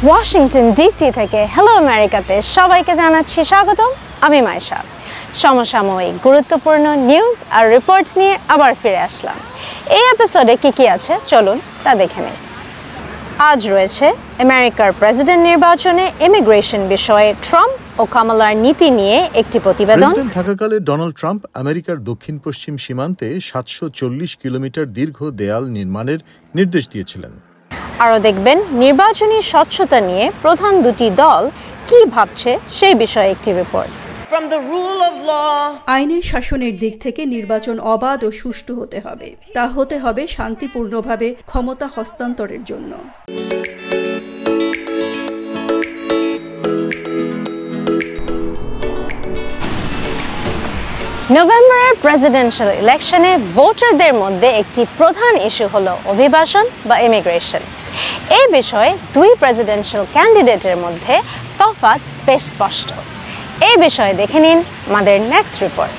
Washington DC থেকে hello আমেরিকাতে সবাইকে জানাচ্ছি স্বাগতম। আমি মাইশা। সমসাময়িক গুরুত্বপূর্ণ নিউজ আর রিপোর্ট নিয়ে আবার ফিরে আসলাম। এই এপিসোডে কি আছে চলুন তা দেখে নিই। আজ রয়েছে আমেরিকার প্রেসিডেন্ট নির্বাচনে ইমিগ্রেশন বিষয়ে ট্রাম্প ও কামালার নীতি নিয়ে একটি প্রতিবেদন। প্রেসিডেন্ট থাকাকালে ডোনাল্ড ট্রাম্প আমেরিকার দক্ষিণ পশ্চিম সীমান্তে 740 কিলোমিটার দীর্ঘ দেয়াল নির্মাণের নির্দেশ দিয়েছিলেন। আরও দেখবেন নির্বাচনী স্বচ্ছতা নিয়ে প্রধান দুটি দল কি ভাবছে সেই বিষয়ে একটি রিপোর্ট। আইনের শাসনের দিক থেকে নির্বাচন অবাধ ও সুষ্ঠু হতে হবে। তা হতে হবে শান্তিপূর্ণভাবে ক্ষমতা হস্তান্তরের জন্য। নভেম্বরের প্রেসিডেন্সিয়াল ইলেকশনে ভোটারদের মধ্যে একটি প্রধান ইস্যু হলো অভিবাসন বা ইমিগ্রেশন। এই বিষয়ে দুই প্রেসিডেন্সিয়াল ক্যান্ডিডেটের মধ্যে তফাৎ বেশ স্পষ্ট। এই বিষয়ে দেখে নিন আমাদের নেক্সট রিপোর্ট।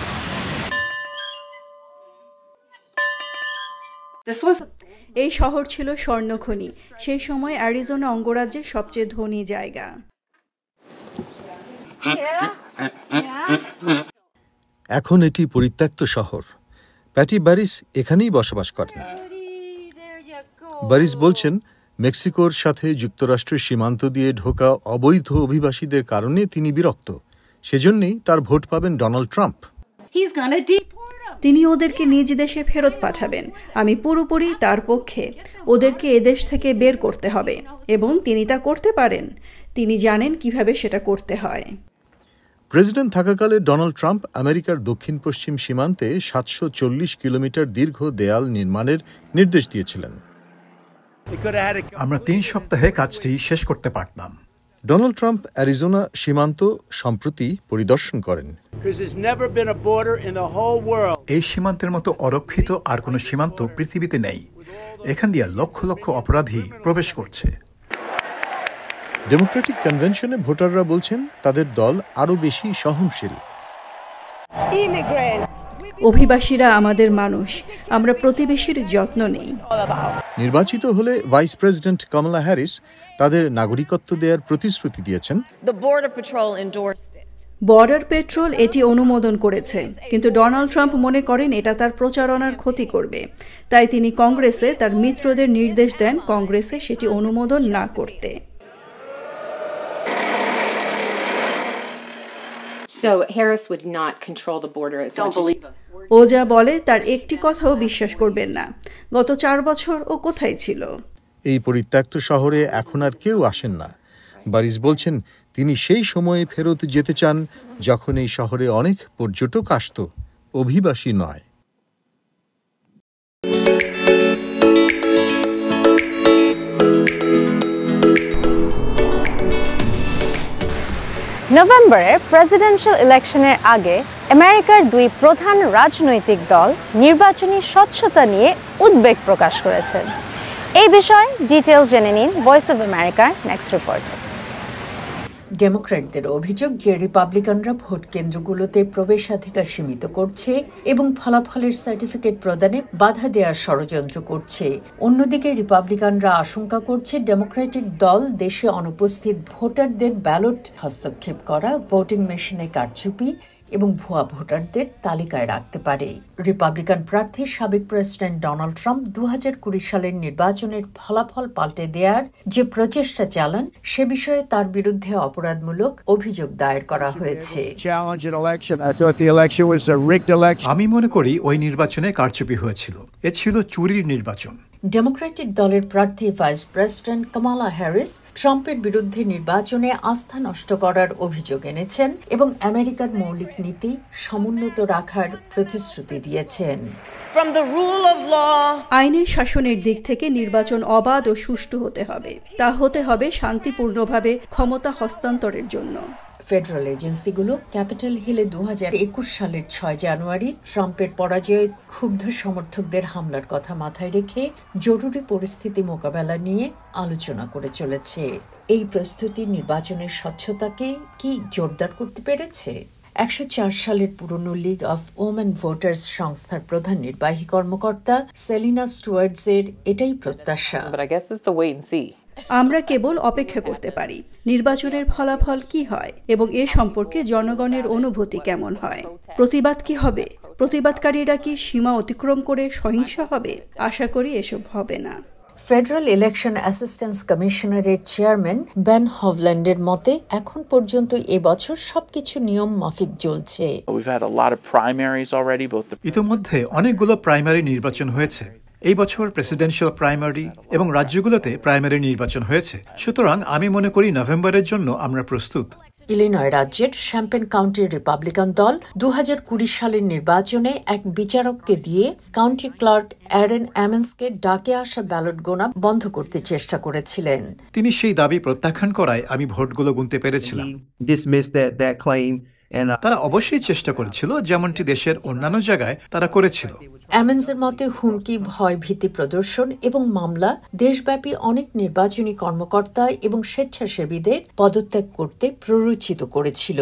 এই শহর ছিল স্বর্ণখনি। সেই সময় অ্যারিজোনা অঙ্গরাজ্যের সবচেয়ে ধনী জায়গা। এখন এটি পরিত্যক্ত শহর। প্যাটি বারিস এখানেই বসবাস করেন। বারিস বলছেন, মেক্সিকোর সাথে যুক্তরাষ্ট্রের সীমান্ত দিয়ে ঢোকা অবৈধ অভিবাসীদের কারণে তিনি বিরক্ত। সেজন্যই তার ভোট পাবেন ডোনাল্ড ট্রাম্প। তিনি ওদেরকে নিজ দেশে ফেরত পাঠাবেন। আমি পুরোপুরি তার পক্ষে। ওদেরকে এদেশ থেকে বের করতে হবে এবং তিনি তা করতে পারেন। তিনি জানেন কিভাবে সেটা করতে হয়। প্রেসিডেন্ট থাকাকালে ডোনাল্ড ট্রাম্প আমেরিকার দক্ষিণ পশ্চিম সীমান্তে 740 কিলোমিটার দীর্ঘ দেয়াল নির্মাণের নির্দেশ দিয়েছিলেন। আমরা 3 সপ্তাহে কাজটি শেষ করতে পারতাম। ডোনাল্ড ট্রাম্প অ্যারিজোনা সীমান্ত সম্প্রতি পরিদর্শন করেন। এই সীমান্তের মতো অরক্ষিত আর কোনো সীমান্ত পৃথিবীতে নেই। এখান দিয়ে লক্ষ লক্ষ অপরাধী প্রবেশ করছে। ডেমোক্রেটিক কনভেনশনে ভোটাররা বলছেন তাদের দল আরও বেশি সহনশীল। অভিবাসীরা আমাদের মানুষ। আমরা প্রতিবেশীর যত্ন নেই। নির্বাচিত হলে ভাইস প্রেসিডেন্ট কামালা হ্যারিস তাদের নাগরিকত্ব দেওয়ার প্রতিশ্রুতি দিয়েছেন। বর্ডার পেট্রোল এটি অনুমোদন করেছে, কিন্তু ডোনাল্ড ট্রাম্প মনে করেন এটা তার প্রচারণার ক্ষতি করবে। তাই তিনি কংগ্রেসে তার মিত্রদের নির্দেশ দেন কংগ্রেসে সেটি অনুমোদন না করতে। So Harris would not control the border as much as... ও যা বলে তার একটি কথাও বিশ্বাস করবেন না। গত 4 বছর ও কোথায় ছিল? এই পরিত্যক্ত শহরে এখন আর কেউ আসেন না। বারিস বলছেন তিনি সেই সময়ে ফেরত যেতে চান যখন এই শহরে অনেক পর্যটক আসত, অভিবাসী নয়। নভেম্বরে প্রেসিডেন্সিয়াল ইলেকশনের আগে আমেরিকার দুই প্রধান রাজনৈতিক দল নির্বাচনী স্বচ্ছতা নিয়ে উদ্বেগ প্রকাশ করেছেন। এই বিষয়ে ডিটেইলস জেনে নিন ভয়েস অব আমেরিকার নেক্সট রিপোর্টে। ডেমোক্র্যাটদের অভিযোগ যে রিপাবলিকানরা ভোট কেন্দ্রগুলোতে প্রবেশাধিকার সীমিত করছে এবং ফলাফলের সার্টিফিকেট প্রদানে বাধা দেওয়ার ষড়যন্ত্র করছে। অন্যদিকে রিপাবলিকানরা আশঙ্কা করছে ডেমোক্রেটিক দল দেশে অনুপস্থিত ভোটারদের ব্যালট হস্তক্ষেপ করা, ভোটিং মেশিনে কারচুপি এবং ভুয়া ভোটারদের তালিকায় রাখতে পারে। রিপাবলিকান প্রার্থী সাবেক প্রেসিডেন্ট ডোনাল্ড ট্রাম্প 2020 সালের নির্বাচনের ফলাফল পাল্টে দেওয়ার যে প্রচেষ্টা চালান সে বিষয়ে তার বিরুদ্ধে অপরাধমূলক অভিযোগ দায়ের করা হয়েছে। আমি মনে করি ওই নির্বাচনে কারচুপি হয়েছিল। এ ছিল চুরির নির্বাচন। ডেমোক্রেটিক দলের প্রার্থী ভাইস প্রেসিডেন্ট কামালা হ্যারিস ট্রাম্পের বিরুদ্ধে নির্বাচনে আস্থা নষ্ট করার অভিযোগ এনেছেন এবং আমেরিকার মৌলিক নীতি সমুন্নত রাখার প্রতিশ্রুতি দিয়েছেন। আইনের শাসনের দিক থেকে নির্বাচন অবাধ ও সুষ্ঠু হতে হবে। তা হতে হবে শান্তিপূর্ণভাবে ক্ষমতা হস্তান্তরের জন্য। ফেডারেল এজেন্সিগুলো ক্যাপিটাল হিলে 2021 সালের 6 জানুয়ারি ট্রাম্পের পরাজয়ে ক্ষুব্ধ সমর্থকদের হামলার কথা মাথায় রেখে জরুরি পরিস্থিতি মোকাবেলা নিয়ে আলোচনা করে চলেছে। এই প্রস্তুতি নির্বাচনের স্বচ্ছতাকে কি জোরদার করতে পেরেছে? 104 সালের পুরনো লিগ অফ ওমেন ভোটার্স সংস্থার প্রধান নির্বাহী কর্মকর্তা সেলিনা স্টুয়ার্টসের এটাই প্রত্যাশা। আমরা কেবল অপেক্ষা করতে পারি নির্বাচনের ফলাফল কি হয় এবং এ সম্পর্কে জনগণের অনুভূতি কেমন হয়। প্রতিবাদ কি হবে? প্রতিবাদকারীরা কি সীমা অতিক্রম করে সহিংস হবে? আশা করি এসব হবে না। ফেডারেল ইলেকশন অ্যাসিস্ট্যান্স কমিশনারের চেয়ারম্যান বেন হভল্যান্ডের মতে এখন পর্যন্ত এবছর সবকিছু নিয়ম মাফিক চলছে। ইতিমধ্যে অনেকগুলো প্রাইমারি নির্বাচন হয়েছে। এই বছর প্রেসিডেন্সিয়াল প্রাইমারি এবং রাজ্যগুলোতে প্রাইমারি নির্বাচন হয়েছে। সুতরাং আমি মনে করি নভেম্বরের জন্য আমরা প্রস্তুত। ইলিনয় রাজ্যের শ্যাম্পেন কাউন্টির রিপাবলিকান দল 2020 সালের নির্বাচনে এক বিচারককে দিয়ে কাউন্টি ক্লার্ক অ্যারন অ্যামেন্সকে ডাকে আসা ব্যালট গোনা বন্ধ করতে চেষ্টা করেছিলেন। তিনি সেই দাবি প্রত্যাখ্যান করায় আমি ভোটগুলো গুনতে পেরেছিলাম। তারা অবশ্যই চেষ্টা করেছিল, যেমনটি দেশের অন্যান্য জায়গায় তারা করেছিল। অ্যামেন্সের মতে হুমকি, ভয়, ভীতি প্রদর্শন এবং মামলা দেশব্যাপী অনেক নির্বাচনী কর্মকর্তা এবং স্বেচ্ছাসেবীদের পদত্যাগ করতে প্ররোচিত করেছিল।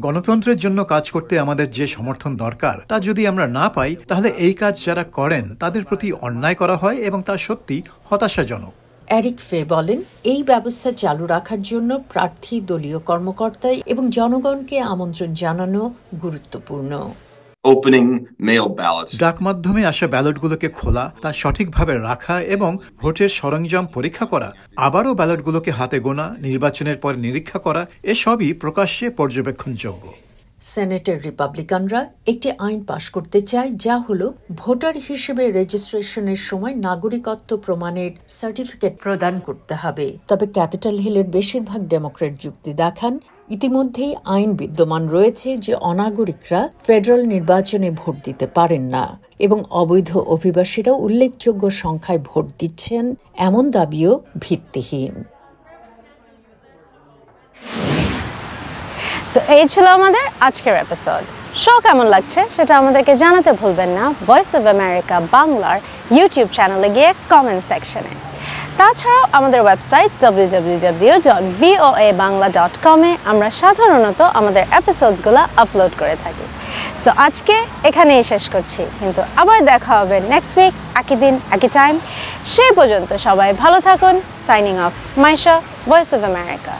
গণতন্ত্রের জন্য কাজ করতে আমাদের যে সমর্থন দরকার তা যদি আমরা না পাই, তাহলে এই কাজ যারা করেন তাদের প্রতি অন্যায় করা হয় এবং তা সত্যি হতাশাজনক। এরিক ফে বলেন, এই ব্যবস্থা চালু রাখার জন্য প্রার্থী, দলীয় কর্মকর্তা এবং জনগণকে আমন্ত্রণ জানানো গুরুত্বপূর্ণ। ডাক মাধ্যমে আসা ব্যালটগুলোকে খোলা, তা সঠিকভাবে রাখা এবং ভোটের সরঞ্জাম পরীক্ষা করা, আবারও ব্যালটগুলোকে হাতে গোনা, নির্বাচনের পর নিরীক্ষা করা, এসবই প্রকাশ্যে পর্যবেক্ষণযোগ্য। সেনেটের রিপাবলিকানরা একটি আইন পাশ করতে চায়, যা হল ভোটার হিসেবে রেজিস্ট্রেশনের সময় নাগরিকত্ব প্রমাণের সার্টিফিকেট প্রদান করতে হবে। তবে ক্যাপিটাল হিলের বেশিরভাগ ডেমোক্র্যাট যুক্তি দেখান, ইতিমধ্যেই আইন বিদ্যমান রয়েছে যে অনাগরিকরা ফেডারেল নির্বাচনে ভোট দিতে পারেন না এবং অবৈধ অভিবাসীরাও উল্লেখযোগ্য সংখ্যায় ভোট দিচ্ছেন, এমন দাবিও ভিত্তিহীন। এই ছিল আমাদের আজকের এপিসোড। শো কেমন লাগছে সেটা আমাদেরকে জানাতে ভুলবেন না ভয়েস অফ আমেরিকা বাংলার ইউটিউব চ্যানেলে গিয়ে কমেন্ট সেকশনে। তাছাড়াও আমাদের ওয়েবসাইট www.voabangla.com এ আমরা সাধারণত আমাদের এপিসোডসগুলো আপলোড করে থাকি। সো আজকে এখানেই শেষ করছি, কিন্তু আবার দেখা হবে নেক্সট উইক একই দিন একই টাইম। সেই পর্যন্ত সবাই ভালো থাকুন। Signing off, Maisha, voice of America.